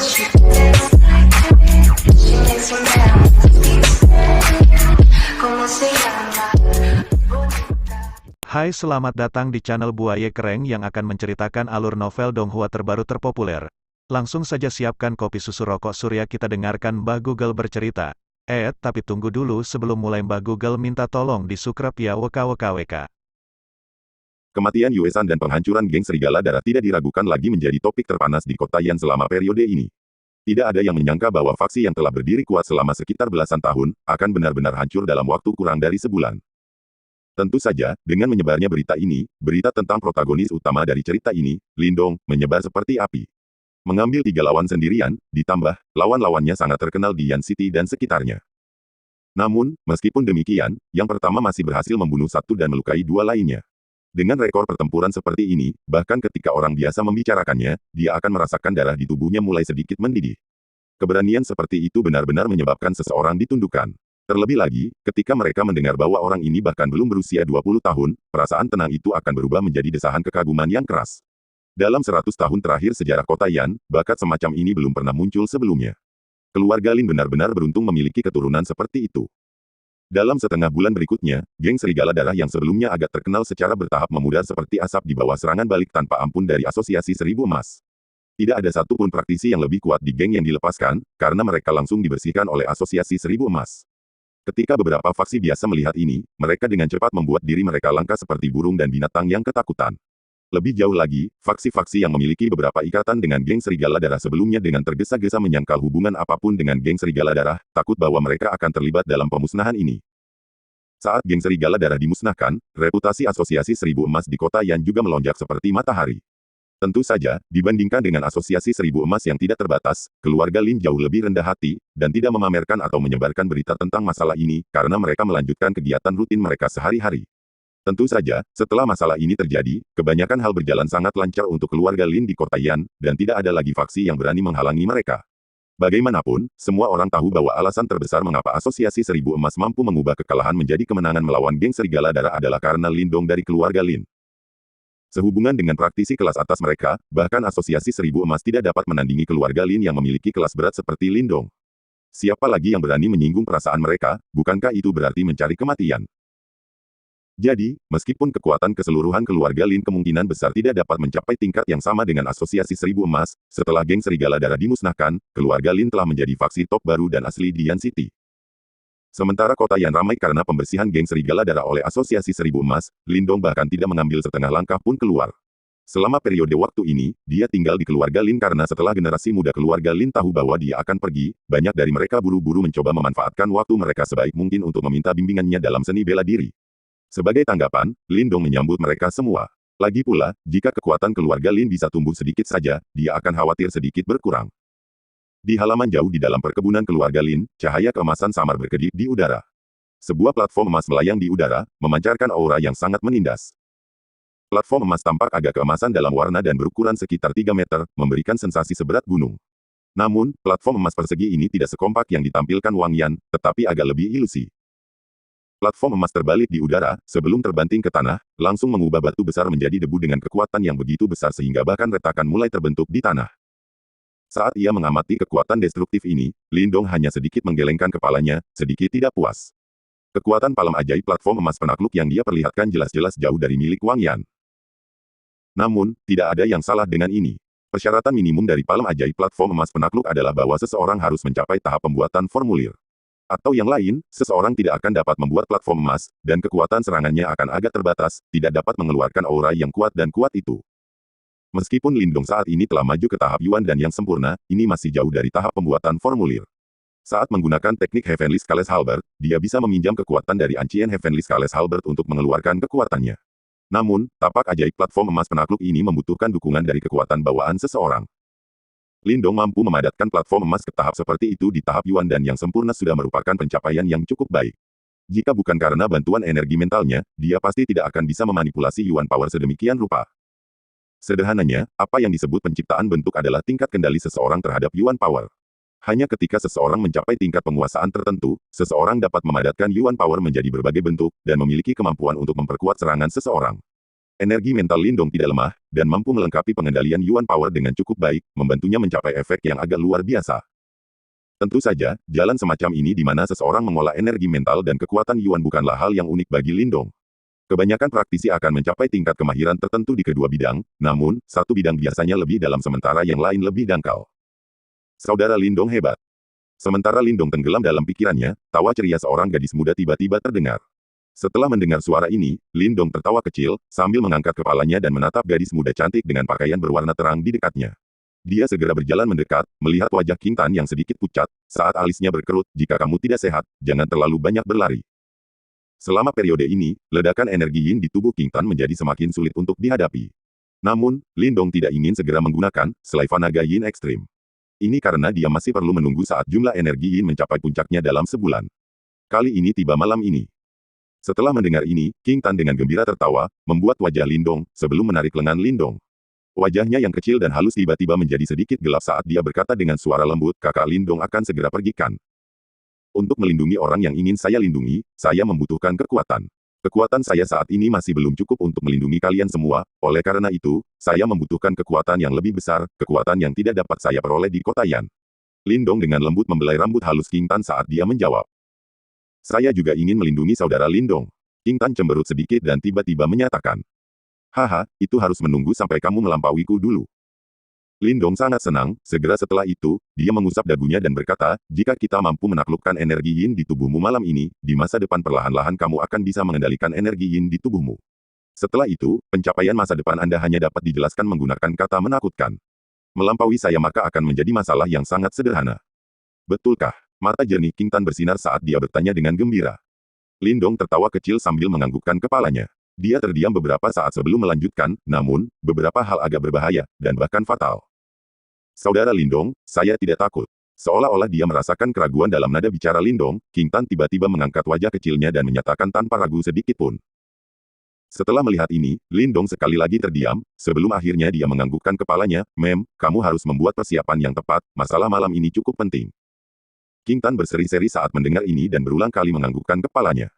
Hai, selamat datang di channel Buaya Kereng yang akan menceritakan alur novel Donghua terbaru terpopuler. Langsung saja siapkan kopi susu rokok surya, kita dengarkan Mbah Google bercerita. Tapi tunggu dulu, sebelum mulai Mbah Google minta tolong di subscribe ya WKWKWK. Kematian Yue San dan penghancuran geng serigala darah tidak diragukan lagi menjadi topik terpanas di kota Yan selama periode ini. Tidak ada yang menyangka bahwa faksi yang telah berdiri kuat selama sekitar belasan tahun, akan benar-benar hancur dalam waktu kurang dari sebulan. Tentu saja, dengan menyebarnya berita ini, berita tentang protagonis utama dari cerita ini, Lindong, menyebar seperti api. Mengambil 3 lawan sendirian, ditambah, lawan-lawannya sangat terkenal di Yan City dan sekitarnya. Namun, meskipun demikian, yang pertama masih berhasil membunuh 1 dan melukai 2 lainnya. Dengan rekor pertempuran seperti ini, bahkan ketika orang biasa membicarakannya, dia akan merasakan darah di tubuhnya mulai sedikit mendidih. Keberanian seperti itu benar-benar menyebabkan seseorang ditundukkan. Terlebih lagi, ketika mereka mendengar bahwa orang ini bahkan belum berusia 20 tahun, perasaan tenang itu akan berubah menjadi desahan kekaguman yang keras. Dalam 100 tahun terakhir sejarah kota Yan, bakat semacam ini belum pernah muncul sebelumnya. Keluarga Lin benar-benar beruntung memiliki keturunan seperti itu. Dalam setengah bulan berikutnya, geng serigala darah yang sebelumnya agak terkenal secara bertahap memudar seperti asap di bawah serangan balik tanpa ampun dari Asosiasi Seribu Emas. Tidak ada satupun praktisi yang lebih kuat di geng yang dilepaskan, karena mereka langsung dibersihkan oleh Asosiasi Seribu Emas. Ketika beberapa faksi biasa melihat ini, mereka dengan cepat membuat diri mereka langka seperti burung dan binatang yang ketakutan. Lebih jauh lagi, faksi-faksi yang memiliki beberapa ikatan dengan geng serigala darah sebelumnya dengan tergesa-gesa menyangkal hubungan apapun dengan geng serigala darah, takut bahwa mereka akan terlibat dalam pemusnahan ini. Saat geng serigala darah dimusnahkan, reputasi Asosiasi Seribu Emas di kota Yan juga melonjak seperti matahari. Tentu saja, dibandingkan dengan Asosiasi Seribu Emas yang tidak terbatas, keluarga Lin jauh lebih rendah hati, dan tidak memamerkan atau menyebarkan berita tentang masalah ini, karena mereka melanjutkan kegiatan rutin mereka sehari-hari. Tentu saja, setelah masalah ini terjadi, kebanyakan hal berjalan sangat lancar untuk keluarga Lin di kota Yan, dan tidak ada lagi faksi yang berani menghalangi mereka. Bagaimanapun, semua orang tahu bahwa alasan terbesar mengapa Asosiasi Seribu Emas mampu mengubah kekalahan menjadi kemenangan melawan geng serigala darah adalah karena Lindong dari keluarga Lin. Sehubungan dengan praktisi kelas atas mereka, bahkan Asosiasi Seribu Emas tidak dapat menandingi keluarga Lin yang memiliki kelas berat seperti Lindong. Siapa lagi yang berani menyinggung perasaan mereka, bukankah itu berarti mencari kematian? Jadi, meskipun kekuatan keseluruhan keluarga Lin kemungkinan besar tidak dapat mencapai tingkat yang sama dengan Asosiasi Seribu Emas, setelah geng serigala darah dimusnahkan, keluarga Lin telah menjadi faksi top baru dan asli di Yan City. Sementara kota Yan ramai karena pembersihan geng serigala darah oleh Asosiasi Seribu Emas, Lindong bahkan tidak mengambil setengah langkah pun keluar. Selama periode waktu ini, dia tinggal di keluarga Lin karena setelah generasi muda keluarga Lin tahu bahwa dia akan pergi, banyak dari mereka buru-buru mencoba memanfaatkan waktu mereka sebaik mungkin untuk meminta bimbingannya dalam seni bela diri. Sebagai tanggapan, Lindong menyambut mereka semua. Lagi pula, jika kekuatan keluarga Lin bisa tumbuh sedikit saja, dia akan khawatir sedikit berkurang. Di halaman jauh di dalam perkebunan keluarga Lin, cahaya keemasan samar berkedip di udara. Sebuah platform emas melayang di udara, memancarkan aura yang sangat menindas. Platform emas tampak agak keemasan dalam warna dan berukuran sekitar 3 meter, memberikan sensasi seberat gunung. Namun, platform emas persegi ini tidak sekompak yang ditampilkan Wang Yan, tetapi agak lebih ilusi. Platform emas terbalik di udara, sebelum terbanting ke tanah, langsung mengubah batu besar menjadi debu dengan kekuatan yang begitu besar sehingga bahkan retakan mulai terbentuk di tanah. Saat ia mengamati kekuatan destruktif ini, Lindong hanya sedikit menggelengkan kepalanya, sedikit tidak puas. Kekuatan palam ajaib platform emas penakluk yang dia perlihatkan jelas-jelas jauh dari milik Wang Yan. Namun, tidak ada yang salah dengan ini. Persyaratan minimum dari palam ajaib platform emas penakluk adalah bahwa seseorang harus mencapai tahap pembuatan formulir. Atau yang lain, seseorang tidak akan dapat membuat platform emas, dan kekuatan serangannya akan agak terbatas, tidak dapat mengeluarkan aura yang kuat dan kuat itu. Meskipun Lindong saat ini telah maju ke tahap Yuan dan yang sempurna, ini masih jauh dari tahap pembuatan formulir. Saat menggunakan teknik Heavenly Scales Halberd, dia bisa meminjam kekuatan dari Ancient Heavenly Scales Halberd untuk mengeluarkan kekuatannya. Namun, tapak ajaib platform emas penakluk ini membutuhkan dukungan dari kekuatan bawaan seseorang. Lindong mampu memadatkan platform emas ke tahap seperti itu di tahap Yuan dan yang sempurna sudah merupakan pencapaian yang cukup baik. Jika bukan karena bantuan energi mentalnya, dia pasti tidak akan bisa memanipulasi Yuan Power sedemikian rupa. Sederhananya, apa yang disebut penciptaan bentuk adalah tingkat kendali seseorang terhadap Yuan Power. Hanya ketika seseorang mencapai tingkat penguasaan tertentu, seseorang dapat memadatkan Yuan Power menjadi berbagai bentuk, dan memiliki kemampuan untuk memperkuat serangan seseorang. Energi mental Lindong tidak lemah, dan mampu melengkapi pengendalian Yuan Power dengan cukup baik, membantunya mencapai efek yang agak luar biasa. Tentu saja, jalan semacam ini di mana seseorang mengolah energi mental dan kekuatan Yuan bukanlah hal yang unik bagi Lindong. Kebanyakan praktisi akan mencapai tingkat kemahiran tertentu di kedua bidang, namun, satu bidang biasanya lebih dalam sementara yang lain lebih dangkal. Saudara Lindong hebat. Sementara Lindong tenggelam dalam pikirannya, tawa ceria seorang gadis muda tiba-tiba terdengar. Setelah mendengar suara ini, Lindong tertawa kecil, sambil mengangkat kepalanya dan menatap gadis muda cantik dengan pakaian berwarna terang di dekatnya. Dia segera berjalan mendekat, melihat wajah King Tan yang sedikit pucat, saat alisnya berkerut, jika kamu tidak sehat, jangan terlalu banyak berlari. Selama periode ini, ledakan energi Yin di tubuh King Tan menjadi semakin sulit untuk dihadapi. Namun, Lindong tidak ingin segera menggunakan Sleiva Naga Yin Ekstrim. Ini karena dia masih perlu menunggu saat jumlah energi Yin mencapai puncaknya dalam sebulan. Kali ini tiba malam ini. Setelah mendengar ini, King Tan dengan gembira tertawa, membuat wajah Lindong, sebelum menarik lengan Lindong. Wajahnya yang kecil dan halus tiba-tiba menjadi sedikit gelap saat dia berkata dengan suara lembut, kakak Lindong akan segera pergikan. Untuk melindungi orang yang ingin saya lindungi, saya membutuhkan kekuatan. Kekuatan saya saat ini masih belum cukup untuk melindungi kalian semua, oleh karena itu, saya membutuhkan kekuatan yang lebih besar, kekuatan yang tidak dapat saya peroleh di kota Yan. Lindong dengan lembut membelai rambut halus King Tan saat dia menjawab. Saya juga ingin melindungi saudara Lindong. King Tan cemberut sedikit dan tiba-tiba menyatakan. Haha, itu harus menunggu sampai kamu melampauiku dulu. Lindong sangat senang, segera setelah itu, dia mengusap dagunya dan berkata, jika kita mampu menaklukkan energi Yin di tubuhmu malam ini, di masa depan perlahan-lahan kamu akan bisa mengendalikan energi Yin di tubuhmu. Setelah itu, pencapaian masa depan Anda hanya dapat dijelaskan menggunakan kata menakutkan. Melampaui saya maka akan menjadi masalah yang sangat sederhana. Betulkah? Mata jernih King Tan bersinar saat dia bertanya dengan gembira. Lindong tertawa kecil sambil menganggukkan kepalanya. Dia terdiam beberapa saat sebelum melanjutkan, namun, beberapa hal agak berbahaya, dan bahkan fatal. Saudara Lindong, saya tidak takut. Seolah-olah dia merasakan keraguan dalam nada bicara Lindong, King Tan tiba-tiba mengangkat wajah kecilnya dan menyatakan tanpa ragu sedikit pun. Setelah melihat ini, Lindong sekali lagi terdiam, sebelum akhirnya dia menganggukkan kepalanya, Mem, kamu harus membuat persiapan yang tepat, masalah malam ini cukup penting. King Tan berseri-seri saat mendengar ini dan berulang kali menganggukkan kepalanya.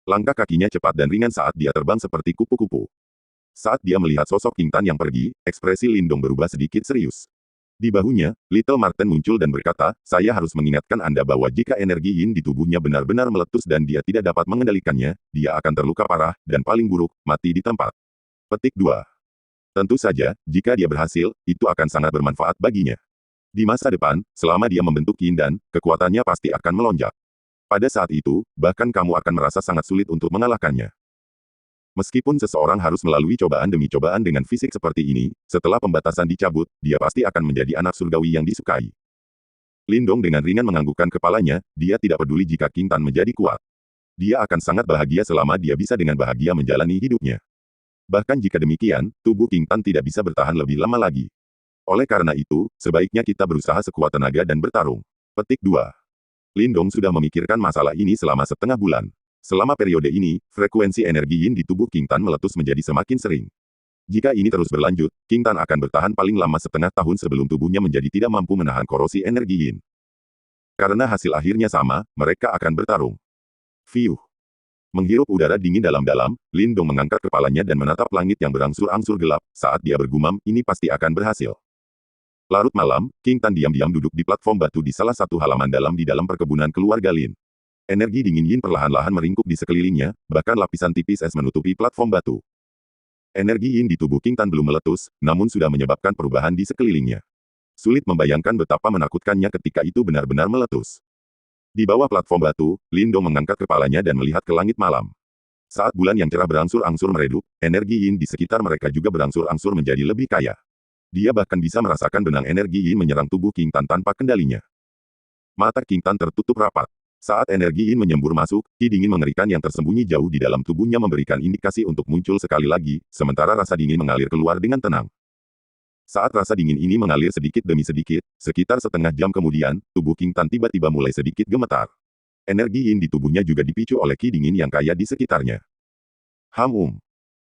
Langkah kakinya cepat dan ringan saat dia terbang seperti kupu-kupu. Saat dia melihat sosok King Tan yang pergi, ekspresi Lindong berubah sedikit serius. Di bahunya, Little Marten muncul dan berkata, saya harus mengingatkan Anda bahwa jika energi Yin di tubuhnya benar-benar meletus dan dia tidak dapat mengendalikannya, dia akan terluka parah, dan paling buruk, mati di tempat. Petik 2. Tentu saja, jika dia berhasil, itu akan sangat bermanfaat baginya. Di masa depan, selama dia membentuk Yin dan, kekuatannya pasti akan melonjak. Pada saat itu, bahkan kamu akan merasa sangat sulit untuk mengalahkannya. Meskipun seseorang harus melalui cobaan demi cobaan dengan fisik seperti ini, setelah pembatasan dicabut, dia pasti akan menjadi anak surgawi yang disukai. Lindong dengan ringan menganggukkan kepalanya, dia tidak peduli jika King Tan menjadi kuat. Dia akan sangat bahagia selama dia bisa dengan bahagia menjalani hidupnya. Bahkan jika demikian, tubuh King Tan tidak bisa bertahan lebih lama lagi. Oleh karena itu, sebaiknya kita berusaha sekuat tenaga dan bertarung. Petik 2. Lindong sudah memikirkan masalah ini selama setengah bulan. Selama periode ini, frekuensi energi Yin di tubuh King Tan meletus menjadi semakin sering. Jika ini terus berlanjut, King Tan akan bertahan paling lama setengah tahun sebelum tubuhnya menjadi tidak mampu menahan korosi energi Yin. Karena hasil akhirnya sama, mereka akan bertarung. Fiuh. Menghirup udara dingin dalam-dalam, Lindong mengangkat kepalanya dan menatap langit yang berangsur-angsur gelap, saat dia bergumam, ini pasti akan berhasil. Larut malam, King Tan diam-diam duduk di platform batu di salah satu halaman dalam di dalam perkebunan keluarga Lin. Energi dingin Yin perlahan-lahan meringkuk di sekelilingnya, bahkan lapisan tipis es menutupi platform batu. Energi Yin di tubuh King Tan belum meletus, namun sudah menyebabkan perubahan di sekelilingnya. Sulit membayangkan betapa menakutkannya ketika itu benar-benar meletus. Di bawah platform batu, Lindong mengangkat kepalanya dan melihat ke langit malam. Saat bulan yang cerah berangsur-angsur meredup, energi Yin di sekitar mereka juga berangsur-angsur menjadi lebih kaya. Dia bahkan bisa merasakan benang energi Yin menyerang tubuh King Tan tanpa kendalinya. Mata King Tan tertutup rapat. Saat energi Yin menyembur masuk, ki dingin mengerikan yang tersembunyi jauh di dalam tubuhnya memberikan indikasi untuk muncul sekali lagi, sementara rasa dingin mengalir keluar dengan tenang. Saat rasa dingin ini mengalir sedikit demi sedikit, sekitar setengah jam kemudian, tubuh King Tan tiba-tiba mulai sedikit gemetar. Energi Yin di tubuhnya juga dipicu oleh ki dingin yang kaya di sekitarnya.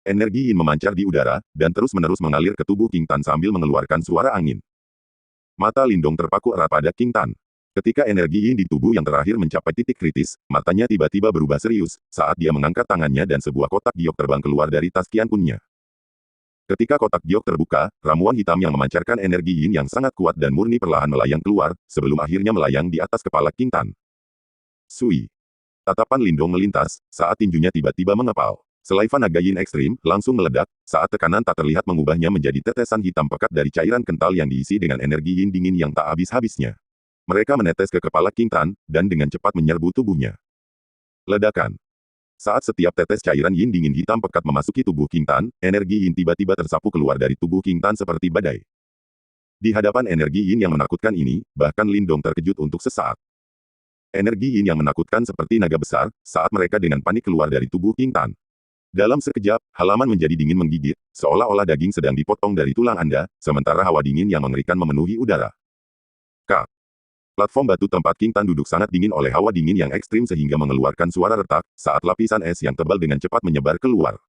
Energi Yin memancar di udara, dan terus-menerus mengalir ke tubuh King Tan sambil mengeluarkan suara angin. Mata Lindong terpaku erat pada King Tan. Ketika energi Yin di tubuh yang terakhir mencapai titik kritis, matanya tiba-tiba berubah serius, saat dia mengangkat tangannya dan sebuah kotak giok terbang keluar dari tas Qian Kunnya. Ketika kotak giok terbuka, ramuan hitam yang memancarkan energi yin yang sangat kuat dan murni perlahan melayang keluar, sebelum akhirnya melayang di atas kepala King Tan. Sui. Tatapan Lindong melintas, saat tinjunya tiba-tiba mengepal. Selaiva naga yin ekstrim, langsung meledak, saat tekanan tak terlihat mengubahnya menjadi tetesan hitam pekat dari cairan kental yang diisi dengan energi yin dingin yang tak habis-habisnya. Mereka menetes ke kepala King Tan, dan dengan cepat menyerbu tubuhnya. Ledakan. Saat setiap tetes cairan yin dingin hitam pekat memasuki tubuh King Tan, energi yin tiba-tiba tersapu keluar dari tubuh King Tan seperti badai. Di hadapan energi yin yang menakutkan ini, bahkan Lindong terkejut untuk sesaat. Energi yin yang menakutkan seperti naga besar, saat mereka dengan panik keluar dari tubuh King Tan. Dalam sekejap, halaman menjadi dingin menggigit, seolah-olah daging sedang dipotong dari tulang Anda, sementara hawa dingin yang mengerikan memenuhi udara. Kak. Platform batu tempat King Tan duduk sangat dingin oleh hawa dingin yang ekstrim sehingga mengeluarkan suara retak, saat lapisan es yang tebal dengan cepat menyebar keluar.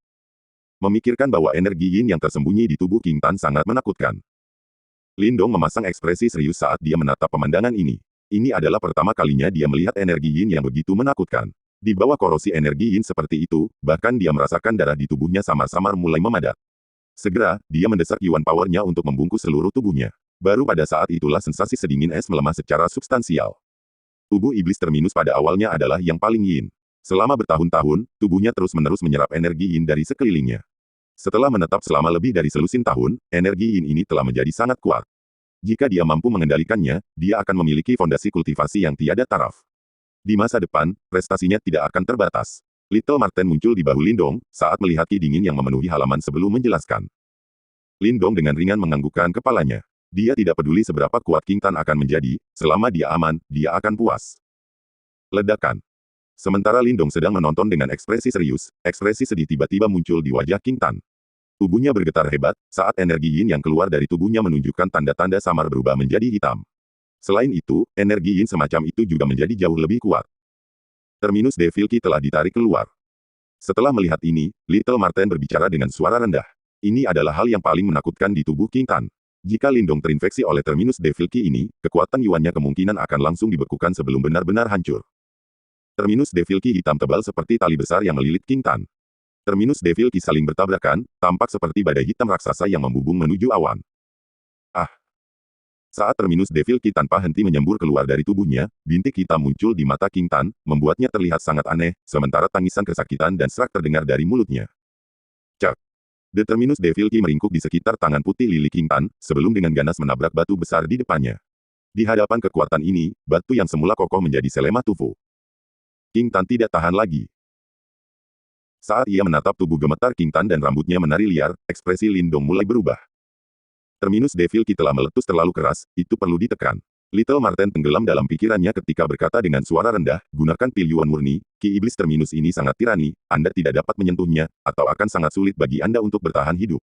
Memikirkan bahwa energi yin yang tersembunyi di tubuh King Tan sangat menakutkan. Lindong memasang ekspresi serius saat dia menatap pemandangan ini. Ini adalah pertama kalinya dia melihat energi yin yang begitu menakutkan. Di bawah korosi energi yin seperti itu, bahkan dia merasakan darah di tubuhnya samar-samar mulai memadat. Segera, dia mendesak Yuan Power-nya untuk membungkus seluruh tubuhnya. Baru pada saat itulah sensasi sedingin es melemah secara substansial. Tubuh iblis terminus pada awalnya adalah yang paling yin. Selama bertahun-tahun, tubuhnya terus-menerus menyerap energi yin dari sekelilingnya. Setelah menetap selama lebih dari selusin tahun, energi yin ini telah menjadi sangat kuat. Jika dia mampu mengendalikannya, dia akan memiliki fondasi kultivasi yang tiada taraf. Di masa depan, prestasinya tidak akan terbatas. Little Marten muncul di bahu Lindong, saat melihat ki dingin yang memenuhi halaman sebelum menjelaskan. Lindong dengan ringan menganggukkan kepalanya. Dia tidak peduli seberapa kuat King Tan akan menjadi, selama dia aman, dia akan puas. Ledakan. Sementara Lindong sedang menonton dengan ekspresi serius, ekspresi sedih tiba-tiba muncul di wajah King Tan. Tubuhnya bergetar hebat, saat energi yin yang keluar dari tubuhnya menunjukkan tanda-tanda samar berubah menjadi hitam. Selain itu, energi yin semacam itu juga menjadi jauh lebih kuat. Terminus Devil Key telah ditarik keluar. Setelah melihat ini, Little Marten berbicara dengan suara rendah. Ini adalah hal yang paling menakutkan di tubuh King Tan. Jika Lindong terinfeksi oleh Terminus Devil Key ini, kekuatan Yuannya kemungkinan akan langsung dibekukan sebelum benar-benar hancur. Terminus Devil Key hitam tebal seperti tali besar yang melilit King Tan. Terminus Devil Key saling bertabrakan, tampak seperti badai hitam raksasa yang membubung menuju awan. Ah! Saat Terminus Devil Key tanpa henti menyembur keluar dari tubuhnya, bintik hitam muncul di mata King Tan, membuatnya terlihat sangat aneh, sementara tangisan kesakitan dan serak terdengar dari mulutnya. Cak! The Terminus Devil Key meringkuk di sekitar tangan putih lili King Tan, sebelum dengan ganas menabrak batu besar di depannya. Di hadapan kekuatan ini, batu yang semula kokoh menjadi selemah tufu. King Tan tidak tahan lagi. Saat ia menatap tubuh gemetar King Tan dan rambutnya menari liar, ekspresi Lindong mulai berubah. Terminus Devil Key telah meletus terlalu keras, itu perlu ditekan. Little Marten tenggelam dalam pikirannya ketika berkata dengan suara rendah, gunakan pil Yuan murni, ki iblis terminus ini sangat tirani, Anda tidak dapat menyentuhnya, atau akan sangat sulit bagi Anda untuk bertahan hidup.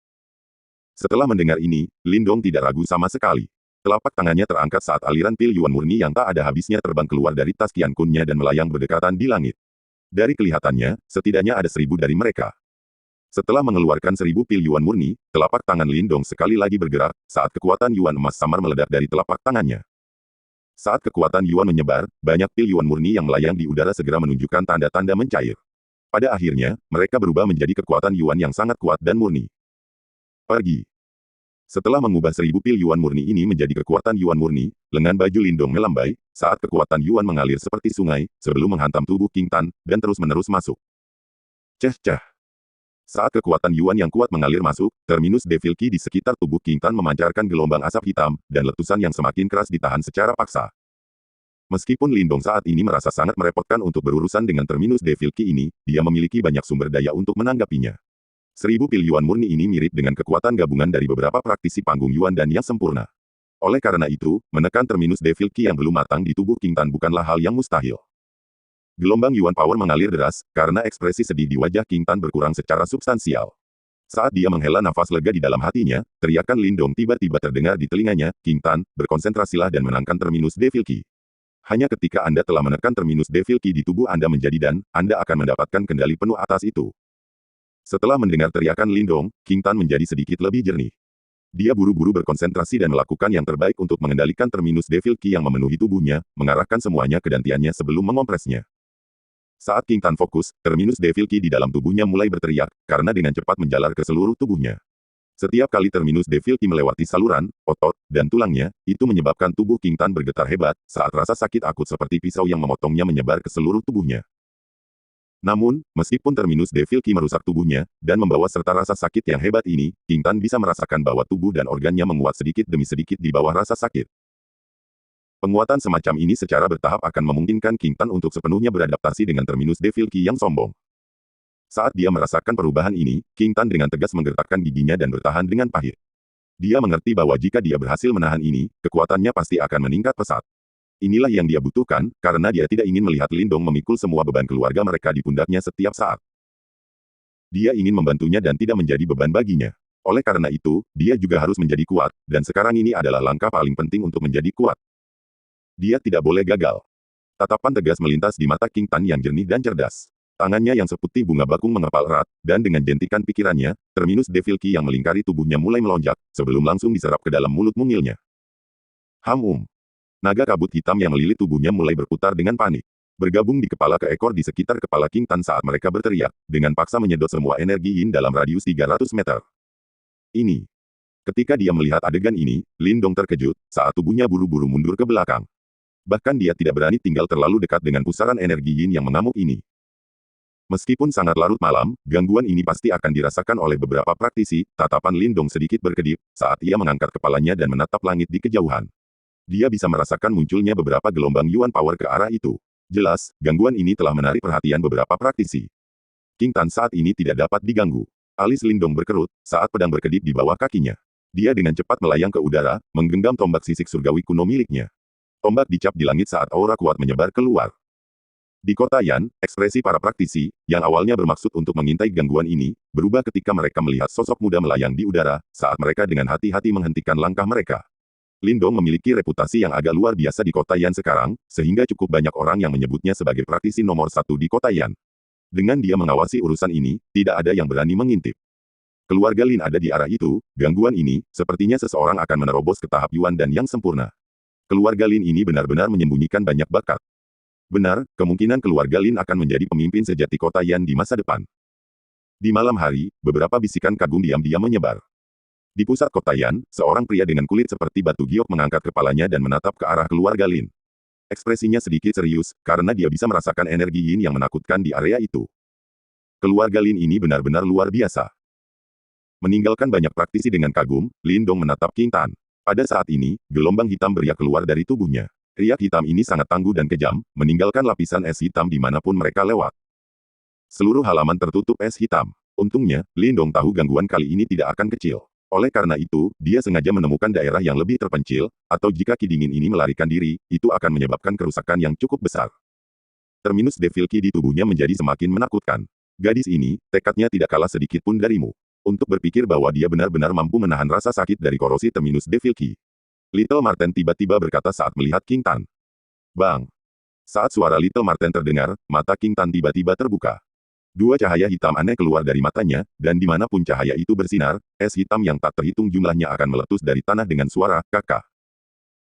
Setelah mendengar ini, Lindong tidak ragu sama sekali. Telapak tangannya terangkat saat aliran pil Yuan murni yang tak ada habisnya terbang keluar dari tas Qian Kunnya dan melayang berdekatan di langit. Dari kelihatannya, setidaknya ada 1000 dari mereka. Setelah mengeluarkan 1000 pil Yuan murni, telapak tangan Lindong sekali lagi bergerak, saat kekuatan Yuan emas samar meledak dari telapak tangannya. Saat kekuatan Yuan menyebar, banyak pil Yuan murni yang melayang di udara segera menunjukkan tanda-tanda mencair. Pada akhirnya, mereka berubah menjadi kekuatan Yuan yang sangat kuat dan murni. Pergi. Setelah mengubah 1000 pil Yuan murni ini menjadi kekuatan Yuan murni, lengan baju Lindong melambai, saat kekuatan Yuan mengalir seperti sungai, sebelum menghantam tubuh King Tan, dan terus-menerus masuk. Ceh-ceh. Saat kekuatan Yuan yang kuat mengalir masuk, Terminus Devil Key di sekitar tubuh King Tan memancarkan gelombang asap hitam, dan letusan yang semakin keras ditahan secara paksa. Meskipun Lindong saat ini merasa sangat merepotkan untuk berurusan dengan Terminus Devil Key ini, dia memiliki banyak sumber daya untuk menanggapinya. 1000 pil Yuan murni ini mirip dengan kekuatan gabungan dari beberapa praktisi panggung Yuan dan yang sempurna. Oleh karena itu, menekan Terminus Devil Key yang belum matang di tubuh King Tan bukanlah hal yang mustahil. Gelombang Yuan Power mengalir deras, karena ekspresi sedih di wajah King Tan berkurang secara substansial. Saat dia menghela nafas lega di dalam hatinya, teriakan Lindong tiba-tiba terdengar di telinganya, King Tan, berkonsentrasilah dan menangkan Terminus Devil Key. Hanya ketika Anda telah menekan Terminus Devil Key di tubuh Anda menjadi dan, Anda akan mendapatkan kendali penuh atas itu. Setelah mendengar teriakan Lindong, King Tan menjadi sedikit lebih jernih. Dia buru-buru berkonsentrasi dan melakukan yang terbaik untuk mengendalikan Terminus Devil Key yang memenuhi tubuhnya, mengarahkan semuanya ke dantiannya sebelum mengompresnya. Saat King Tan fokus, Terminus Devil Key di dalam tubuhnya mulai berteriak, karena dengan cepat menjalar ke seluruh tubuhnya. Setiap kali terminus Devil Key melewati saluran, otot, dan tulangnya, itu menyebabkan tubuh King Tan bergetar hebat, saat rasa sakit akut seperti pisau yang memotongnya menyebar ke seluruh tubuhnya. Namun, meskipun terminus Devil Key merusak tubuhnya, dan membawa serta rasa sakit yang hebat ini, King Tan bisa merasakan bahwa tubuh dan organnya menguat sedikit demi sedikit di bawah rasa sakit. Penguatan semacam ini secara bertahap akan memungkinkan King Tan untuk sepenuhnya beradaptasi dengan terminus Devil Key yang sombong. Saat dia merasakan perubahan ini, King Tan dengan tegas menggertakkan giginya dan bertahan dengan pahit. Dia mengerti bahwa jika dia berhasil menahan ini, kekuatannya pasti akan meningkat pesat. Inilah yang dia butuhkan, karena dia tidak ingin melihat Lindong memikul semua beban keluarga mereka di pundaknya setiap saat. Dia ingin membantunya dan tidak menjadi beban baginya. Oleh karena itu, dia juga harus menjadi kuat, dan sekarang ini adalah langkah paling penting untuk menjadi kuat. Dia tidak boleh gagal. Tatapan tegas melintas di mata King Tan yang jernih dan cerdas. Tangannya yang seputih bunga bakung mengepal erat, dan dengan jentikan pikirannya, terminus Devil Key yang melingkari tubuhnya mulai melonjak, sebelum langsung diserap ke dalam mulut mungilnya. Naga kabut hitam yang melilit tubuhnya mulai berputar dengan panik. Bergabung di kepala ke ekor di sekitar kepala King Tan saat mereka berteriak, dengan paksa menyedot semua energi Yin dalam radius 300 meter. Ketika dia melihat adegan ini, Lindong terkejut, saat tubuhnya buru-buru mundur ke belakang. Bahkan dia tidak berani tinggal terlalu dekat dengan pusaran energi Yin yang mengamuk ini. Meskipun sangat larut malam, gangguan ini pasti akan dirasakan oleh beberapa praktisi. Tatapan Lindong sedikit berkedip, saat ia mengangkat kepalanya dan menatap langit di kejauhan. Dia bisa merasakan munculnya beberapa gelombang Yuan Power ke arah itu. Jelas, gangguan ini telah menarik perhatian beberapa praktisi. King Tan saat ini tidak dapat diganggu. Alis Lindong berkerut, saat pedang berkedip di bawah kakinya. Dia dengan cepat melayang ke udara, menggenggam tombak sisik surgawi kuno miliknya. Tombak dicap di langit saat aura kuat menyebar keluar. Di kota Yan, ekspresi para praktisi, yang awalnya bermaksud untuk mengintai gangguan ini, berubah ketika mereka melihat sosok muda melayang di udara, saat mereka dengan hati-hati menghentikan langkah mereka. Lindong memiliki reputasi yang agak luar biasa di kota Yan sekarang, sehingga cukup banyak orang yang menyebutnya sebagai praktisi nomor 1 di kota Yan. Dengan dia mengawasi urusan ini, tidak ada yang berani mengintip. Keluarga Lin ada di arah itu, gangguan ini, sepertinya seseorang akan menerobos ke tahap Yuan dan yang sempurna. Keluarga Lin ini benar-benar menyembunyikan banyak bakat. Benar, kemungkinan keluarga Lin akan menjadi pemimpin sejati kota Yan di masa depan. Di malam hari, beberapa bisikan kagum diam-diam menyebar. Di pusat kota Yan, seorang pria dengan kulit seperti batu giok mengangkat kepalanya dan menatap ke arah keluarga Lin. Ekspresinya sedikit serius, karena dia bisa merasakan energi Yin yang menakutkan di area itu. Keluarga Lin ini benar-benar luar biasa. Meninggalkan banyak praktisi dengan kagum, Lindong menatap King Tan. Pada saat ini, gelombang hitam beriak keluar dari tubuhnya. Riak hitam ini sangat tangguh dan kejam, meninggalkan lapisan es hitam dimanapun mereka lewat. Seluruh halaman tertutup es hitam. Untungnya, Lindong tahu gangguan kali ini tidak akan kecil. Oleh karena itu, dia sengaja menemukan daerah yang lebih terpencil, atau jika ki dingin ini melarikan diri, itu akan menyebabkan kerusakan yang cukup besar. Terminus Devil Key di tubuhnya menjadi semakin menakutkan. Gadis ini, tekadnya tidak kalah sedikit pun darimu. Untuk berpikir bahwa dia benar-benar mampu menahan rasa sakit dari korosi terminus Devil Key. Little Marten tiba-tiba berkata saat melihat King Tan. Bang! Saat suara Little Marten terdengar, mata King Tan tiba-tiba terbuka. Dua cahaya hitam aneh keluar dari matanya, dan dimanapun cahaya itu bersinar, es hitam yang tak terhitung jumlahnya akan meletus dari tanah dengan suara, kakak.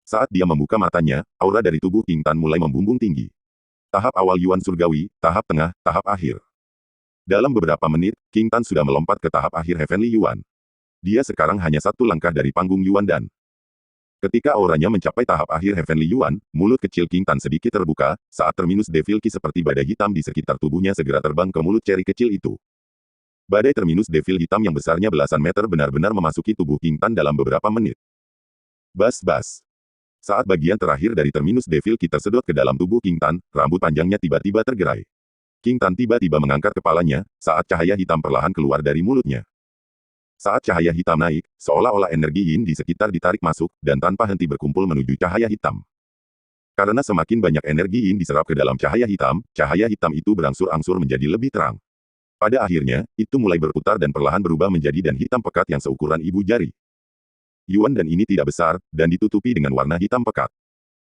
Saat dia membuka matanya, aura dari tubuh King Tan mulai membumbung tinggi. Tahap awal Yuan Surgawi, tahap tengah, tahap akhir. Dalam beberapa menit, King Tan sudah melompat ke tahap akhir Heavenly Yuan. Dia sekarang hanya satu langkah dari panggung Yuan dan ketika auranya mencapai tahap akhir Heavenly Yuan, mulut kecil King Tan sedikit terbuka, saat terminus Devil Key seperti badai hitam di sekitar tubuhnya segera terbang ke mulut ceri kecil itu. Badai terminus Devil hitam yang besarnya belasan meter benar-benar memasuki tubuh King Tan dalam beberapa menit. Bas-bas. Saat bagian terakhir dari terminus Devil Key tersedot ke dalam tubuh King Tan, rambut panjangnya tiba-tiba tergerai. King Tan tiba-tiba mengangkat kepalanya, saat cahaya hitam perlahan keluar dari mulutnya. Saat cahaya hitam naik, seolah-olah energi Yin di sekitar ditarik masuk, dan tanpa henti berkumpul menuju cahaya hitam. Karena semakin banyak energi Yin diserap ke dalam cahaya hitam itu berangsur-angsur menjadi lebih terang. Pada akhirnya, itu mulai berputar dan perlahan berubah menjadi dan hitam pekat yang seukuran ibu jari. Yuan dan ini tidak besar, dan ditutupi dengan warna hitam pekat.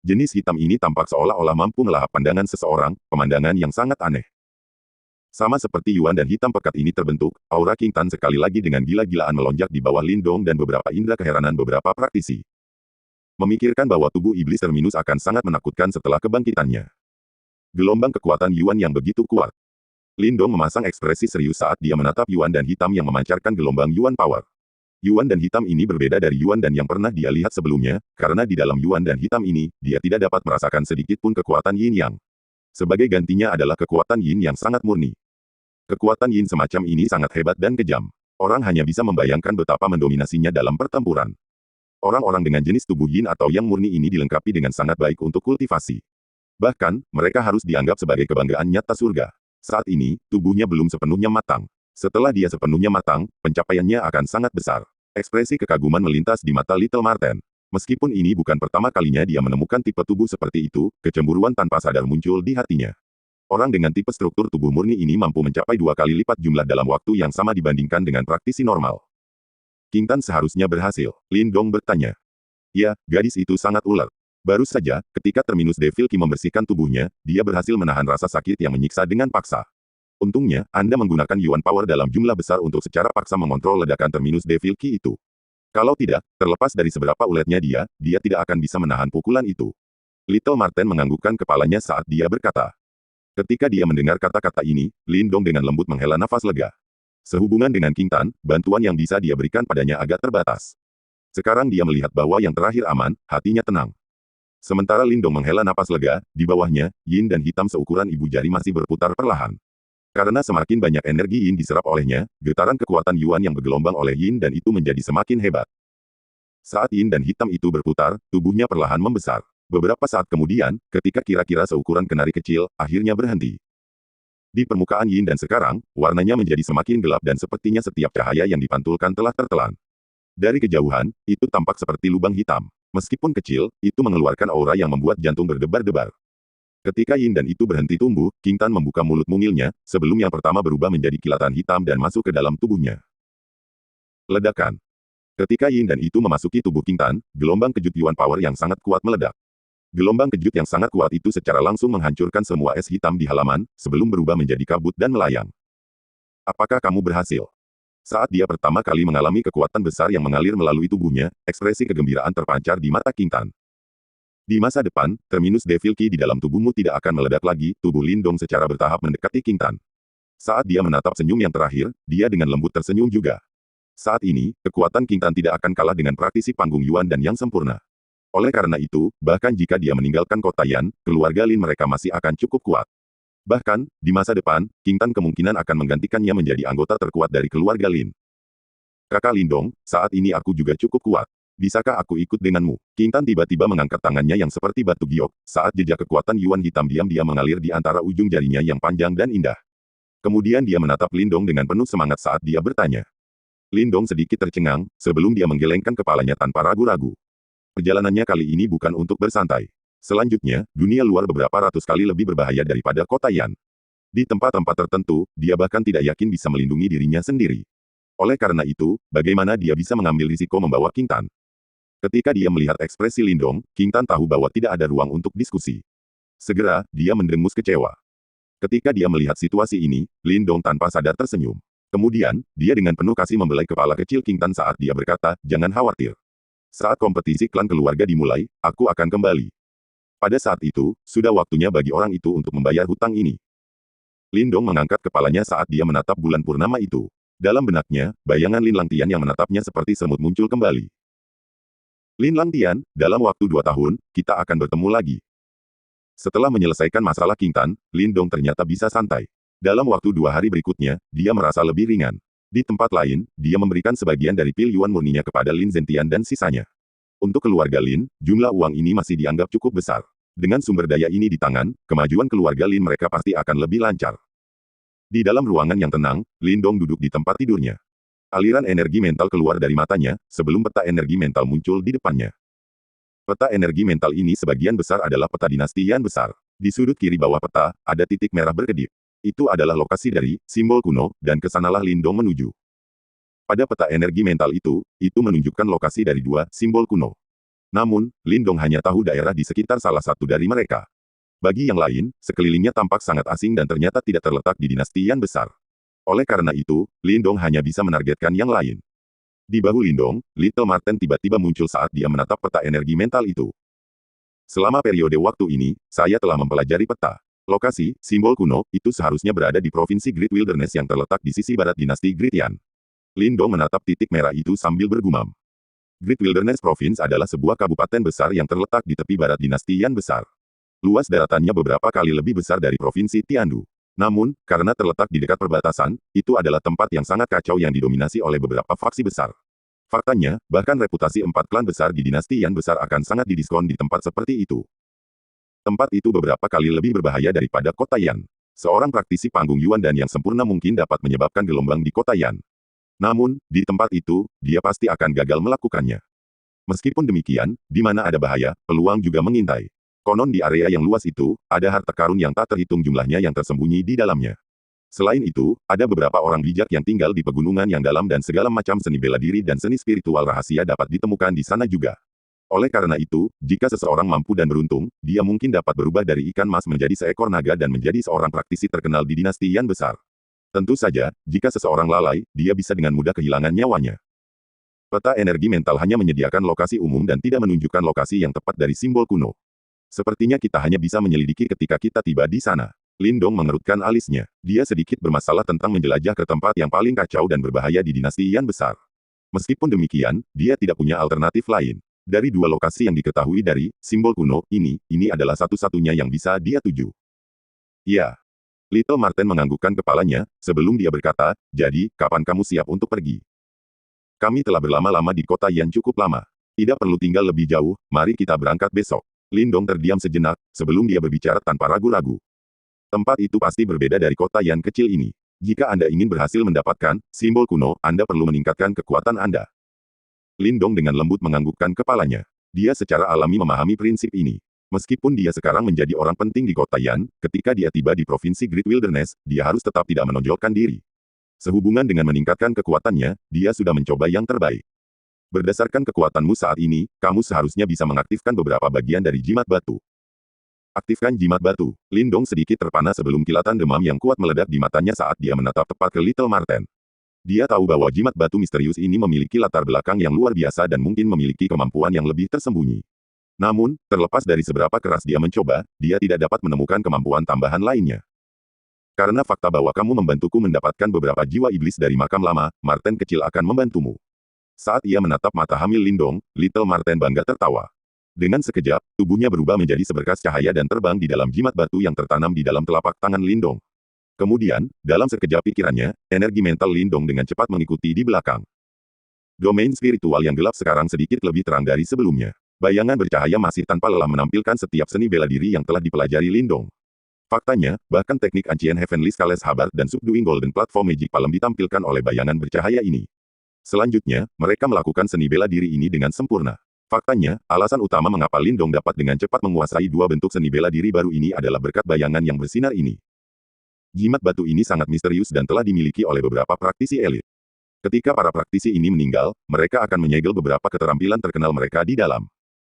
Jenis hitam ini tampak seolah-olah mampu melahap pandangan seseorang, pemandangan yang sangat aneh. Sama seperti Yuan dan hitam pekat ini terbentuk, aura King Tan sekali lagi dengan gila-gilaan melonjak di bawah Lindong dan beberapa indera keheranan beberapa praktisi. Memikirkan bahwa tubuh iblis terminus akan sangat menakutkan setelah kebangkitannya. Gelombang kekuatan Yuan yang begitu kuat. Lindong memasang ekspresi serius saat dia menatap Yuan dan hitam yang memancarkan gelombang Yuan Power. Yuan dan hitam ini berbeda dari Yuan dan yang pernah dia lihat sebelumnya, karena di dalam Yuan dan hitam ini, dia tidak dapat merasakan sedikit pun kekuatan Yin Yang. Sebagai gantinya adalah kekuatan Yin yang sangat murni. Kekuatan Yin semacam ini sangat hebat dan kejam. Orang hanya bisa membayangkan betapa mendominasinya dalam pertempuran. Orang-orang dengan jenis tubuh Yin atau Yang murni ini dilengkapi dengan sangat baik untuk kultivasi. Bahkan, mereka harus dianggap sebagai kebanggaan nyata surga. Saat ini, tubuhnya belum sepenuhnya matang. Setelah dia sepenuhnya matang, pencapaiannya akan sangat besar. Ekspresi kekaguman melintas di mata Little Marten. Meskipun ini bukan pertama kalinya dia menemukan tipe tubuh seperti itu, kecemburuan tanpa sadar muncul di hatinya. Orang dengan tipe struktur tubuh murni ini mampu mencapai 2 kali lipat jumlah dalam waktu yang sama dibandingkan dengan praktisi normal. King Tan seharusnya berhasil, Lin Dong bertanya. Ya, gadis itu sangat ulet. Baru saja, ketika Terminus Devil Key membersihkan tubuhnya, dia berhasil menahan rasa sakit yang menyiksa dengan paksa. Untungnya, Anda menggunakan Yuan Power dalam jumlah besar untuk secara paksa mengontrol ledakan Terminus Devil Key itu. Kalau tidak, terlepas dari seberapa uletnya dia tidak akan bisa menahan pukulan itu. Little Marten menganggukkan kepalanya saat dia berkata. Ketika dia mendengar kata-kata ini, Lin Dong dengan lembut menghela nafas lega. Sehubungan dengan King Tan, bantuan yang bisa dia berikan padanya agak terbatas. Sekarang dia melihat bahwa yang terakhir aman, hatinya tenang. Sementara Lin Dong menghela napas lega, di bawahnya, Yin dan hitam seukuran ibu jari masih berputar perlahan. Karena semakin banyak energi Yin diserap olehnya, getaran kekuatan Yuan yang bergelombang oleh Yin dan itu menjadi semakin hebat. Saat Yin dan hitam itu berputar, tubuhnya perlahan membesar. Beberapa saat kemudian, ketika kira-kira seukuran kenari kecil, akhirnya berhenti. Di permukaan Yin dan sekarang, warnanya menjadi semakin gelap dan sepertinya setiap cahaya yang dipantulkan telah tertelan. Dari kejauhan, itu tampak seperti lubang hitam. Meskipun kecil, itu mengeluarkan aura yang membuat jantung berdebar-debar. Ketika Yin dan itu berhenti tumbuh, King Tan membuka mulut mungilnya, sebelum yang pertama berubah menjadi kilatan hitam dan masuk ke dalam tubuhnya. Ledakan. Ketika Yin dan itu memasuki tubuh King Tan, gelombang kejut Yuan Power yang sangat kuat meledak. Gelombang kejut yang sangat kuat itu secara langsung menghancurkan semua es hitam di halaman, sebelum berubah menjadi kabut dan melayang. Apakah kamu berhasil? Saat dia pertama kali mengalami kekuatan besar yang mengalir melalui tubuhnya, ekspresi kegembiraan terpancar di mata King Tan. Di masa depan, Terminus Devil Key di dalam tubuhmu tidak akan meledak lagi, tubuh Lin Dong secara bertahap mendekati King Tan. Saat dia menatap senyum yang terakhir, dia dengan lembut tersenyum juga. Saat ini, kekuatan King Tan tidak akan kalah dengan praktisi panggung Yuan dan yang sempurna. Oleh karena itu, bahkan jika dia meninggalkan kota Yan, keluarga Lin mereka masih akan cukup kuat. Bahkan, di masa depan, King Tan kemungkinan akan menggantikannya menjadi anggota terkuat dari keluarga Lin. Kakak Lindong, saat ini aku juga cukup kuat. Bisakah aku ikut denganmu? King Tan tiba-tiba mengangkat tangannya yang seperti batu giok, saat jejak kekuatan Yuan hitam diam-diam mengalir di antara ujung jarinya yang panjang dan indah. Kemudian dia menatap Lindong dengan penuh semangat saat dia bertanya. Lindong sedikit tercengang, sebelum dia menggelengkan kepalanya tanpa ragu-ragu. Perjalanannya kali ini bukan untuk bersantai. Selanjutnya, dunia luar beberapa ratus kali lebih berbahaya daripada kota Yan. Di tempat-tempat tertentu, dia bahkan tidak yakin bisa melindungi dirinya sendiri. Oleh karena itu, bagaimana dia bisa mengambil risiko membawa King Tan? Ketika dia melihat ekspresi Lindong, King Tan tahu bahwa tidak ada ruang untuk diskusi. Segera, dia mendengus kecewa. Ketika dia melihat situasi ini, Lindong tanpa sadar tersenyum. Kemudian, dia dengan penuh kasih membelai kepala kecil King Tan saat dia berkata, jangan khawatir. Saat kompetisi klan keluarga dimulai, aku akan kembali. Pada saat itu, sudah waktunya bagi orang itu untuk membayar hutang ini. Lindong mengangkat kepalanya saat dia menatap bulan purnama itu. Dalam benaknya, bayangan Lin Langtian yang menatapnya seperti semut muncul kembali. Lin Langtian, dalam waktu 2 tahun, kita akan bertemu lagi. Setelah menyelesaikan masalah King Tan, Lindong ternyata bisa santai. Dalam waktu 2 hari berikutnya, dia merasa lebih ringan. Di tempat lain, dia memberikan sebagian dari pil Yuan murninya kepada Lin Zentian dan sisanya. Untuk keluarga Lin, jumlah uang ini masih dianggap cukup besar. Dengan sumber daya ini di tangan, kemajuan keluarga Lin mereka pasti akan lebih lancar. Di dalam ruangan yang tenang, Lindong duduk di tempat tidurnya. Aliran energi mental keluar dari matanya, sebelum peta energi mental muncul di depannya. Peta energi mental ini sebagian besar adalah peta dinasti Yan besar. Di sudut kiri bawah peta, ada titik merah berkedip. Itu adalah lokasi dari simbol kuno, dan kesanalah Lindong menuju. Pada peta energi mental itu menunjukkan lokasi dari 2 simbol kuno. Namun, Lindong hanya tahu daerah di sekitar salah satu dari mereka. Bagi yang lain, sekelilingnya tampak sangat asing dan ternyata tidak terletak di dinasti Yan besar. Oleh karena itu, Lindong hanya bisa menargetkan yang lain. Di bahu Lindong, Little Marten tiba-tiba muncul saat dia menatap peta energi mental itu. Selama periode waktu ini, saya telah mempelajari peta. Lokasi, simbol kuno, itu seharusnya berada di Provinsi Great Wilderness yang terletak di sisi barat dinasti Great Yan. Lindong menatap titik merah itu sambil bergumam. Great Wilderness Province adalah sebuah kabupaten besar yang terletak di tepi barat dinasti Yan besar. Luas daratannya beberapa kali lebih besar dari provinsi Tiandu. Namun, karena terletak di dekat perbatasan, itu adalah tempat yang sangat kacau yang didominasi oleh beberapa faksi besar. Faktanya, bahkan reputasi 4 klan besar di dinasti Yan besar akan sangat didiskon di tempat seperti itu. Tempat itu beberapa kali lebih berbahaya daripada kota Yan. Seorang praktisi panggung Yuan dan yang sempurna mungkin dapat menyebabkan gelombang di kota Yan. Namun, di tempat itu, dia pasti akan gagal melakukannya. Meskipun demikian, di mana ada bahaya, peluang juga mengintai. Konon di area yang luas itu, ada harta karun yang tak terhitung jumlahnya yang tersembunyi di dalamnya. Selain itu, ada beberapa orang bijak yang tinggal di pegunungan yang dalam dan segala macam seni bela diri dan seni spiritual rahasia dapat ditemukan di sana juga. Oleh karena itu, jika seseorang mampu dan beruntung, dia mungkin dapat berubah dari ikan mas menjadi seekor naga dan menjadi seorang praktisi terkenal di dinasti Yan besar. Tentu saja, jika seseorang lalai, dia bisa dengan mudah kehilangan nyawanya. Peta energi mental hanya menyediakan lokasi umum dan tidak menunjukkan lokasi yang tepat dari simbol kuno. Sepertinya kita hanya bisa menyelidiki ketika kita tiba di sana. Lindong mengerutkan alisnya. Dia sedikit bermasalah tentang menjelajah ke tempat yang paling kacau dan berbahaya di dinasti Yan besar. Meskipun demikian, dia tidak punya alternatif lain. Dari dua lokasi yang diketahui dari simbol kuno ini adalah satu-satunya yang bisa dia tuju. Ya. Little Marten menganggukkan kepalanya, sebelum dia berkata, jadi, kapan kamu siap untuk pergi? Kami telah berlama-lama di kota Yan cukup lama. Tidak perlu tinggal lebih jauh, mari kita berangkat besok. Lindong terdiam sejenak, sebelum dia berbicara tanpa ragu-ragu. Tempat itu pasti berbeda dari kota Yan kecil ini. Jika Anda ingin berhasil mendapatkan simbol kuno, Anda perlu meningkatkan kekuatan Anda. Lindong dengan lembut menganggukkan kepalanya. Dia secara alami memahami prinsip ini. Meskipun dia sekarang menjadi orang penting di kota Yan, ketika dia tiba di provinsi Great Wilderness, dia harus tetap tidak menonjolkan diri. Sehubungan dengan meningkatkan kekuatannya, dia sudah mencoba yang terbaik. Berdasarkan kekuatanmu saat ini, kamu seharusnya bisa mengaktifkan beberapa bagian dari jimat batu. Aktifkan jimat batu. Lindong sedikit terpana sebelum kilatan demam yang kuat meledak di matanya saat dia menatap tepat ke Little Marten. Dia tahu bahwa jimat batu misterius ini memiliki latar belakang yang luar biasa dan mungkin memiliki kemampuan yang lebih tersembunyi. Namun, terlepas dari seberapa keras dia mencoba, dia tidak dapat menemukan kemampuan tambahan lainnya. Karena fakta bahwa kamu membantuku mendapatkan beberapa jiwa iblis dari makam lama, Marten kecil akan membantumu. Saat ia menatap mata hamil Lindong, Little Marten bangga tertawa. Dengan sekejap, tubuhnya berubah menjadi seberkas cahaya dan terbang di dalam jimat batu yang tertanam di dalam telapak tangan Lindong. Kemudian, dalam sekejap pikirannya, energi mental Lindong dengan cepat mengikuti di belakang. Domain spiritual yang gelap sekarang sedikit lebih terang dari sebelumnya. Bayangan bercahaya masih tanpa lelah menampilkan setiap seni bela diri yang telah dipelajari Lindong. Faktanya, bahkan teknik Ancient Heavenly Scales Hubbard dan Subduing Golden Platform Magic Palm ditampilkan oleh bayangan bercahaya ini. Selanjutnya, mereka melakukan seni bela diri ini dengan sempurna. Faktanya, alasan utama mengapa Lindong dapat dengan cepat menguasai dua bentuk seni bela diri baru ini adalah berkat bayangan yang bersinar ini. Jimat batu ini sangat misterius dan telah dimiliki oleh beberapa praktisi elit. Ketika para praktisi ini meninggal, mereka akan menyegel beberapa keterampilan terkenal mereka di dalam.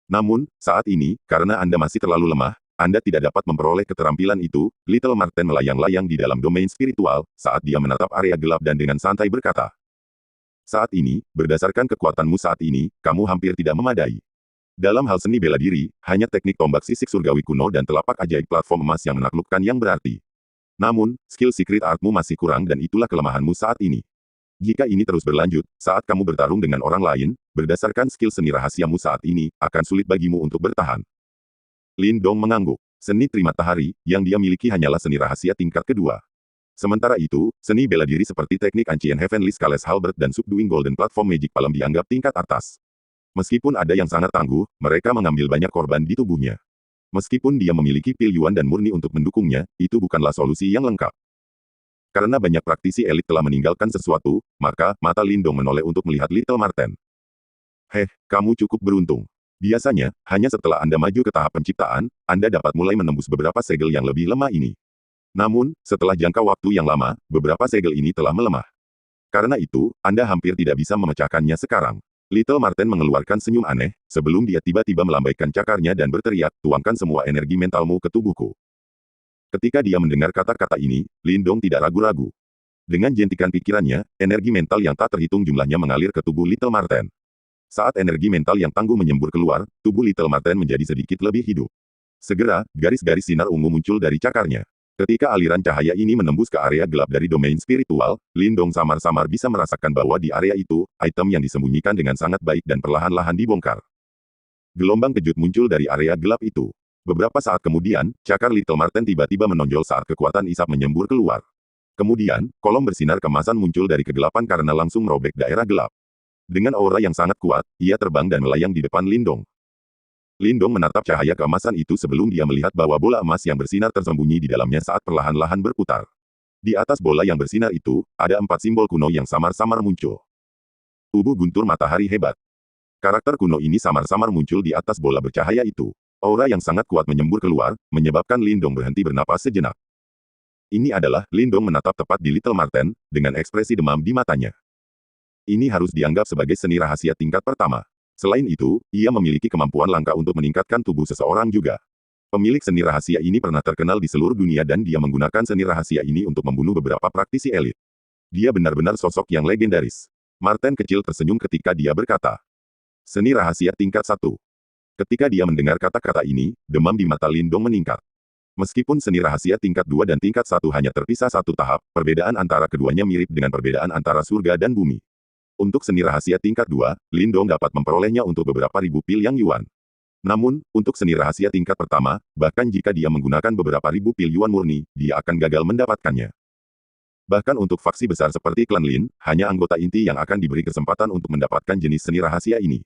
Namun, saat ini, karena Anda masih terlalu lemah, Anda tidak dapat memperoleh keterampilan itu. Little Marten melayang-layang di dalam domain spiritual, saat dia menatap area gelap dan dengan santai berkata, saat ini, berdasarkan kekuatanmu saat ini, kamu hampir tidak memadai. Dalam hal seni bela diri, hanya teknik tombak sisik surgawi kuno dan telapak ajaib platform emas yang menaklukkan yang berarti. Namun, skill secret artmu masih kurang dan itulah kelemahanmu saat ini. Jika ini terus berlanjut, saat kamu bertarung dengan orang lain, berdasarkan skill seni rahasiamu saat ini, akan sulit bagimu untuk bertahan. Lindong mengangguk. Seni Tri Matahari, yang dia miliki hanyalah seni rahasia tingkat kedua. Sementara itu, seni bela diri seperti teknik Ancient Heavenly Scales Halberd dan Subduing Golden Platform Magic Palm dianggap tingkat atas. Meskipun ada yang sangat tangguh, mereka mengambil banyak korban di tubuhnya. Meskipun dia memiliki pil Yuan dan murni untuk mendukungnya, itu bukanlah solusi yang lengkap. Karena banyak praktisi elit telah meninggalkan sesuatu, maka, mata Lindong menoleh untuk melihat Little Marten. Kamu cukup beruntung. Biasanya, hanya setelah Anda maju ke tahap penciptaan, Anda dapat mulai menembus beberapa segel yang lebih lemah ini. Namun, setelah jangka waktu yang lama, beberapa segel ini telah melemah. Karena itu, Anda hampir tidak bisa memecahkannya sekarang. Little Marten mengeluarkan senyum aneh, sebelum dia tiba-tiba melambaikan cakarnya dan berteriak, tuangkan semua energi mentalmu ke tubuhku. Ketika dia mendengar kata-kata ini, Lindong tidak ragu-ragu. Dengan jentikan pikirannya, energi mental yang tak terhitung jumlahnya mengalir ke tubuh Little Marten. Saat energi mental yang tangguh menyembur keluar, tubuh Little Marten menjadi sedikit lebih hidup. Segera, garis-garis sinar ungu muncul dari cakarnya. Ketika aliran cahaya ini menembus ke area gelap dari domain spiritual, Lindong samar-samar bisa merasakan bahwa di area itu, item yang disembunyikan dengan sangat baik dan perlahan-lahan dibongkar. Gelombang kejut muncul dari area gelap itu. Beberapa saat kemudian, cakar Little Marten tiba-tiba menonjol saat kekuatan isap menyembur keluar. Kemudian, kolom bersinar kemasan muncul dari kegelapan karena langsung merobek daerah gelap. Dengan aura yang sangat kuat, ia terbang dan melayang di depan Lindong. Lindong menatap cahaya keemasan itu sebelum dia melihat bahwa bola emas yang bersinar tersembunyi di dalamnya saat perlahan-lahan berputar. Di atas bola yang bersinar itu, ada 4 simbol kuno yang samar-samar muncul. Tubuh guntur matahari hebat. Karakter kuno ini samar-samar muncul di atas bola bercahaya itu. Aura yang sangat kuat menyembur keluar, menyebabkan Lindong berhenti bernapas sejenak. Ini adalah, Lindong menatap tepat di Little Marten, dengan ekspresi demam di matanya. Ini harus dianggap sebagai seni rahasia tingkat pertama. Selain itu, ia memiliki kemampuan langka untuk meningkatkan tubuh seseorang juga. Pemilik seni rahasia ini pernah terkenal di seluruh dunia dan dia menggunakan seni rahasia ini untuk membunuh beberapa praktisi elit. Dia benar-benar sosok yang legendaris. Marten kecil tersenyum ketika dia berkata, "Seni rahasia tingkat 1." Ketika dia mendengar kata-kata ini, demam di mata Lindong meningkat. Meskipun seni rahasia tingkat 2 dan tingkat 1 hanya terpisah satu tahap, perbedaan antara keduanya mirip dengan perbedaan antara surga dan bumi. Untuk seni rahasia tingkat 2, Lindong dapat memperolehnya untuk beberapa ribu pil yang yuan. Namun, untuk seni rahasia tingkat pertama, bahkan jika dia menggunakan beberapa ribu pil yuan murni, dia akan gagal mendapatkannya. Bahkan untuk faksi besar seperti klan Lin, hanya anggota inti yang akan diberi kesempatan untuk mendapatkan jenis seni rahasia ini.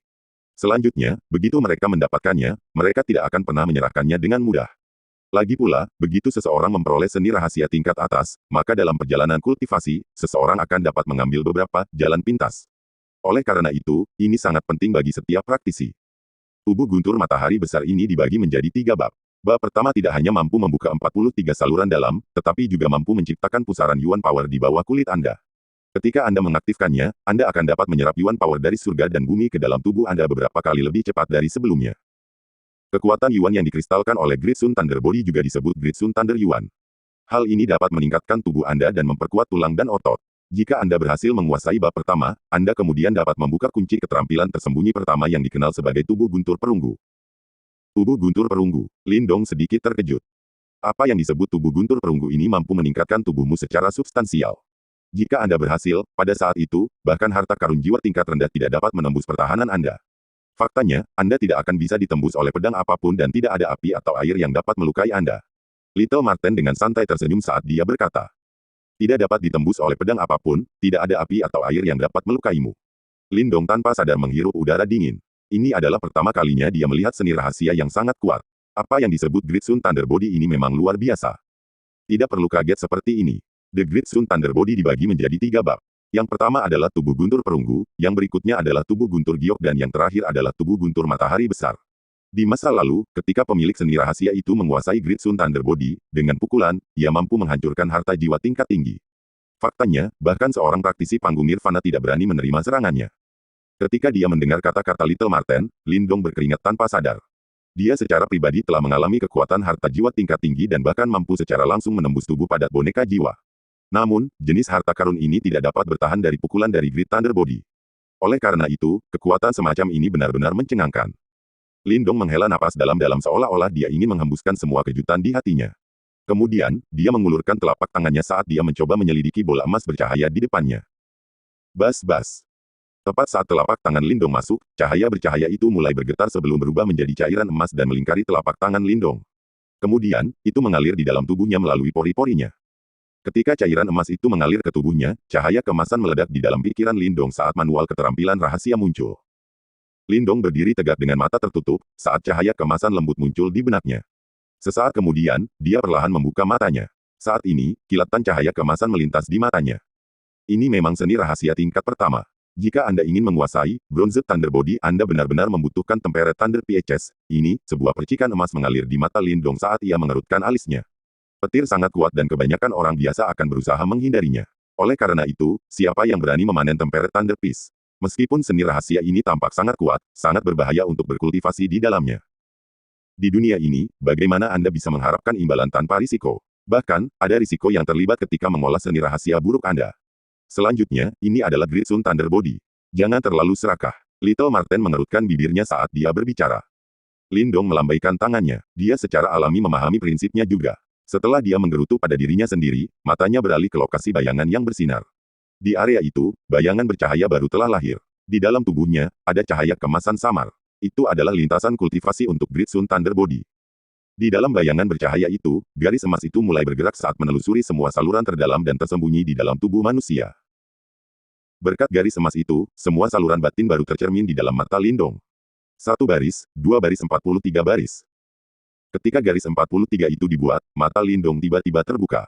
Selanjutnya, begitu mereka mendapatkannya, mereka tidak akan pernah menyerahkannya dengan mudah. Lagi pula, begitu seseorang memperoleh seni rahasia tingkat atas, maka dalam perjalanan kultivasi, seseorang akan dapat mengambil beberapa jalan pintas. Oleh karena itu, ini sangat penting bagi setiap praktisi. Tubuh guntur matahari besar ini dibagi menjadi 3 bab. Bab pertama tidak hanya mampu membuka 43 saluran dalam, tetapi juga mampu menciptakan pusaran yuan power di bawah kulit Anda. Ketika Anda mengaktifkannya, Anda akan dapat menyerap yuan power dari surga dan bumi ke dalam tubuh Anda beberapa kali lebih cepat dari sebelumnya. Kekuatan Yuan yang dikristalkan oleh Great Sun Thunder Body juga disebut Great Sun Thunder Yuan. Hal ini dapat meningkatkan tubuh Anda dan memperkuat tulang dan otot. Jika Anda berhasil menguasai bab pertama, Anda kemudian dapat membuka kunci keterampilan tersembunyi pertama yang dikenal sebagai tubuh guntur perunggu. Tubuh guntur perunggu. Lindong sedikit terkejut. Apa yang disebut tubuh guntur perunggu ini mampu meningkatkan tubuhmu secara substansial. Jika Anda berhasil, pada saat itu, bahkan harta karun jiwa tingkat rendah tidak dapat menembus pertahanan Anda. Faktanya, Anda tidak akan bisa ditembus oleh pedang apapun dan tidak ada api atau air yang dapat melukai Anda. Little Marten dengan santai tersenyum saat dia berkata, "Tidak dapat ditembus oleh pedang apapun, tidak ada api atau air yang dapat melukaimu." Lindong tanpa sadar menghirup udara dingin. Ini adalah pertama kalinya dia melihat seni rahasia yang sangat kuat. Apa yang disebut Great Sun Thunder Body ini memang luar biasa. Tidak perlu kaget seperti ini. The Great Sun Thunder Body dibagi menjadi 3 bab. Yang pertama adalah tubuh guntur perunggu, yang berikutnya adalah tubuh guntur giok dan yang terakhir adalah tubuh guntur matahari besar. Di masa lalu, ketika pemilik seni rahasia itu menguasai Great Sun Thunder Body, dengan pukulan, ia mampu menghancurkan harta jiwa tingkat tinggi. Faktanya, bahkan seorang praktisi panggung nirvana tidak berani menerima serangannya. Ketika dia mendengar kata-kata Little Marten, Lindong berkeringat tanpa sadar. Dia secara pribadi telah mengalami kekuatan harta jiwa tingkat tinggi dan bahkan mampu secara langsung menembus tubuh padat boneka jiwa. Namun, jenis harta karun ini tidak dapat bertahan dari pukulan dari Great Thunder Body. Oleh karena itu, kekuatan semacam ini benar-benar mencengangkan. Lindong menghela napas dalam-dalam seolah-olah dia ingin menghembuskan semua kejutan di hatinya. Kemudian, dia mengulurkan telapak tangannya saat dia mencoba menyelidiki bola emas bercahaya di depannya. Bas-bas. Tepat saat telapak tangan Lindong masuk, cahaya bercahaya itu mulai bergetar sebelum berubah menjadi cairan emas dan melingkari telapak tangan Lindong. Kemudian, itu mengalir di dalam tubuhnya melalui pori-porinya. Ketika cairan emas itu mengalir ke tubuhnya, cahaya keemasan meledak di dalam pikiran Lindong saat manual keterampilan rahasia muncul. Lindong berdiri tegak dengan mata tertutup, saat cahaya keemasan lembut muncul di benaknya. Sesaat kemudian, dia perlahan membuka matanya. Saat ini, kilatan cahaya keemasan melintas di matanya. Ini memang seni rahasia tingkat pertama. Jika Anda ingin menguasai Bronze Thunder Body, Anda benar-benar membutuhkan Tempered Thunder PHS. Ini, sebuah percikan emas mengalir di mata Lindong saat ia mengerutkan alisnya. Petir sangat kuat dan kebanyakan orang biasa akan berusaha menghindarinya. Oleh karena itu, siapa yang berani memanen Tempered Thunder Piece? Meskipun seni rahasia ini tampak sangat kuat, sangat berbahaya untuk berkultivasi di dalamnya. Di dunia ini, bagaimana Anda bisa mengharapkan imbalan tanpa risiko? Bahkan, ada risiko yang terlibat ketika mengolah seni rahasia buruk Anda. Selanjutnya, ini adalah Great Sun Thunder Body. Jangan terlalu serakah. Little Marten mengerutkan bibirnya saat dia berbicara. Lindong melambaikan tangannya. Dia secara alami memahami prinsipnya juga. Setelah dia menggerutu pada dirinya sendiri, matanya beralih ke lokasi bayangan yang bersinar. Di area itu, bayangan bercahaya baru telah lahir. Di dalam tubuhnya, ada cahaya kemasan samar. Itu adalah lintasan kultivasi untuk Great Sun Thunder Body. Di dalam bayangan bercahaya itu, garis emas itu mulai bergerak saat menelusuri semua saluran terdalam dan tersembunyi di dalam tubuh manusia. Berkat garis emas itu, semua saluran batin baru tercermin di dalam mata Lindong. 1 baris, 2 baris 43 baris. Ketika garis 43 itu dibuat, mata Lindong tiba-tiba terbuka.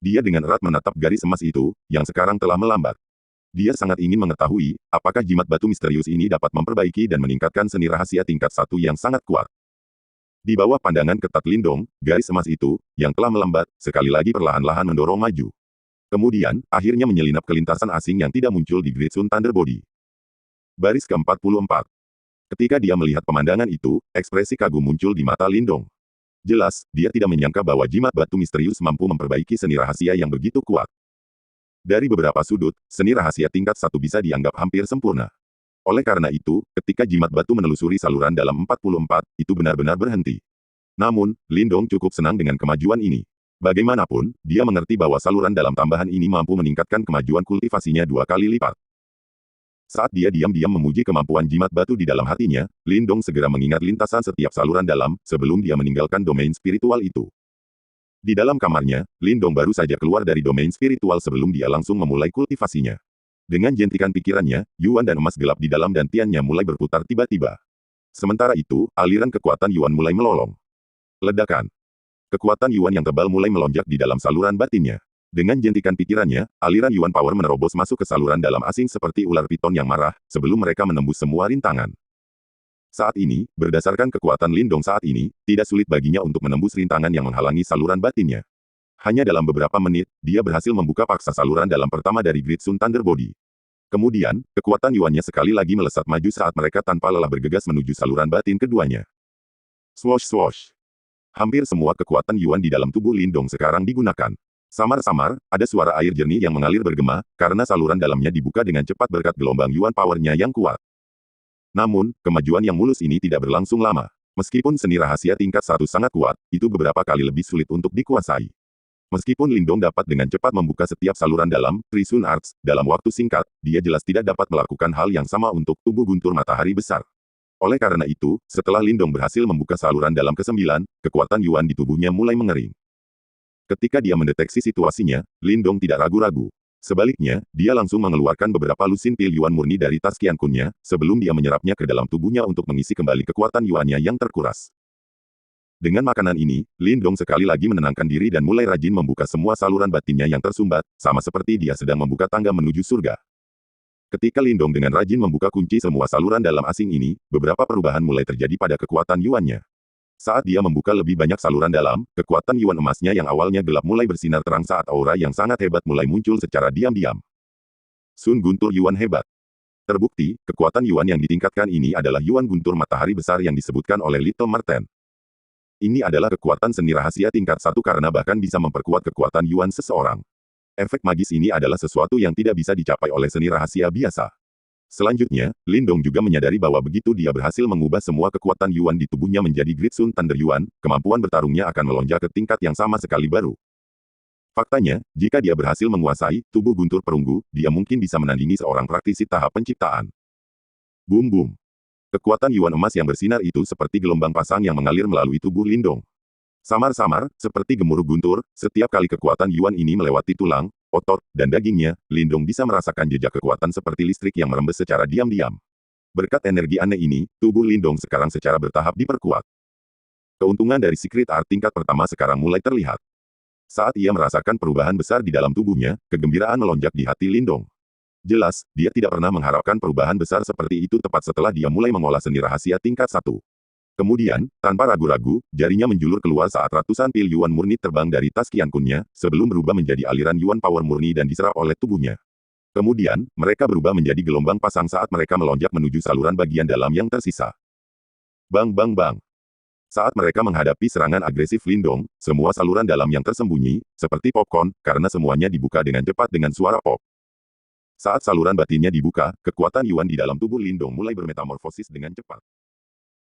Dia dengan erat menatap garis emas itu, yang sekarang telah melambat. Dia sangat ingin mengetahui, apakah jimat batu misterius ini dapat memperbaiki dan meningkatkan seni rahasia tingkat 1 yang sangat kuat. Di bawah pandangan ketat Lindong, garis emas itu, yang telah melambat, sekali lagi perlahan-lahan mendorong maju. Kemudian, akhirnya menyelinap ke lintasan asing yang tidak muncul di Great Sun Thunder Body. Baris ke-44. Ketika dia melihat pemandangan itu, ekspresi kagum muncul di mata Lindong. Jelas, dia tidak menyangka bahwa jimat batu misterius mampu memperbaiki seni rahasia yang begitu kuat. Dari beberapa sudut, seni rahasia tingkat 1 bisa dianggap hampir sempurna. Oleh karena itu, ketika jimat batu menelusuri saluran dalam 44, itu benar-benar berhenti. Namun, Lindong cukup senang dengan kemajuan ini. Bagaimanapun, dia mengerti bahwa saluran dalam tambahan ini mampu meningkatkan kemajuan kultivasinya 2 kali lipat. Saat dia diam-diam memuji kemampuan jimat batu di dalam hatinya, Lindong segera mengingat lintasan setiap saluran dalam, sebelum dia meninggalkan domain spiritual itu. Di dalam kamarnya, Lindong baru saja keluar dari domain spiritual sebelum dia langsung memulai kultivasinya. Dengan jentikan pikirannya, Yuan dan emas gelap di dalam dantiannya mulai berputar tiba-tiba. Sementara itu, aliran kekuatan Yuan mulai melolong. Ledakan. Kekuatan Yuan yang tebal mulai melonjak di dalam saluran batinnya. Dengan jentikan pikirannya, aliran Yuan Power menerobos masuk ke saluran dalam asing seperti ular piton yang marah, sebelum mereka menembus semua rintangan. Saat ini, berdasarkan kekuatan Lindong saat ini, tidak sulit baginya untuk menembus rintangan yang menghalangi saluran batinnya. Hanya dalam beberapa menit, dia berhasil membuka paksa saluran dalam pertama dari Great Sun Thunder Body. Kemudian, kekuatan Yuannya sekali lagi melesat maju saat mereka tanpa lelah bergegas menuju saluran batin keduanya. Swosh swosh. Hampir semua kekuatan Yuan di dalam tubuh Lindong sekarang digunakan. Samar-samar, ada suara air jernih yang mengalir bergema, karena saluran dalamnya dibuka dengan cepat berkat gelombang Yuan Power-nya yang kuat. Namun, kemajuan yang mulus ini tidak berlangsung lama. Meskipun seni rahasia tingkat 1 sangat kuat, itu beberapa kali lebih sulit untuk dikuasai. Meskipun Lindong dapat dengan cepat membuka setiap saluran dalam Three Sun Arts, dalam waktu singkat, dia jelas tidak dapat melakukan hal yang sama untuk tubuh guntur matahari besar. Oleh karena itu, setelah Lindong berhasil membuka saluran dalam ke-9, kekuatan Yuan di tubuhnya mulai mengering. Ketika dia mendeteksi situasinya, Lindong tidak ragu-ragu. Sebaliknya, dia langsung mengeluarkan beberapa lusin pil Yuan murni dari tas Qiankunnya, sebelum dia menyerapnya ke dalam tubuhnya untuk mengisi kembali kekuatan Yuannya yang terkuras. Dengan makanan ini, Lindong sekali lagi menenangkan diri dan mulai rajin membuka semua saluran batinnya yang tersumbat, sama seperti dia sedang membuka tangga menuju surga. Ketika Lindong dengan rajin membuka kunci semua saluran dalam asing ini, beberapa perubahan mulai terjadi pada kekuatan Yuannya. Saat dia membuka lebih banyak saluran dalam, kekuatan Yuan emasnya yang awalnya gelap mulai bersinar terang saat aura yang sangat hebat mulai muncul secara diam-diam. Sun Guntur Yuan hebat. Terbukti, kekuatan Yuan yang ditingkatkan ini adalah Yuan Guntur Matahari Besar yang disebutkan oleh Little Marten. Ini adalah kekuatan seni rahasia tingkat 1 karena bahkan bisa memperkuat kekuatan Yuan seseorang. Efek magis ini adalah sesuatu yang tidak bisa dicapai oleh seni rahasia biasa. Selanjutnya, Lindong juga menyadari bahwa begitu dia berhasil mengubah semua kekuatan Yuan di tubuhnya menjadi Great Sun Thunder Yuan, kemampuan bertarungnya akan melonjak ke tingkat yang sama sekali baru. Faktanya, jika dia berhasil menguasai tubuh guntur perunggu, dia mungkin bisa menandingi seorang praktisi tahap penciptaan. Boom boom. Kekuatan Yuan emas yang bersinar itu seperti gelombang pasang yang mengalir melalui tubuh Lindong. Samar-samar, seperti gemuruh guntur, setiap kali kekuatan Yuan ini melewati tulang, otot, dan dagingnya, Lindong bisa merasakan jejak kekuatan seperti listrik yang merembes secara diam-diam. Berkat energi aneh ini, tubuh Lindong sekarang secara bertahap diperkuat. Keuntungan dari Secret Art tingkat pertama sekarang mulai terlihat. Saat ia merasakan perubahan besar di dalam tubuhnya, kegembiraan melonjak di hati Lindong. Jelas, dia tidak pernah mengharapkan perubahan besar seperti itu tepat setelah dia mulai mengolah seni rahasia tingkat 1. Kemudian, tanpa ragu-ragu, jarinya menjulur keluar saat ratusan pil Yuan murni terbang dari tas Qiankunnya, sebelum berubah menjadi aliran Yuan Power murni dan diserap oleh tubuhnya. Kemudian, mereka berubah menjadi gelombang pasang saat mereka melonjak menuju saluran bagian dalam yang tersisa. Bang bang bang. Saat mereka menghadapi serangan agresif Lindong, semua saluran dalam yang tersembunyi, seperti popcorn, karena semuanya dibuka dengan cepat dengan suara pop. Saat saluran batinnya dibuka, kekuatan Yuan di dalam tubuh Lindong mulai bermetamorfosis dengan cepat.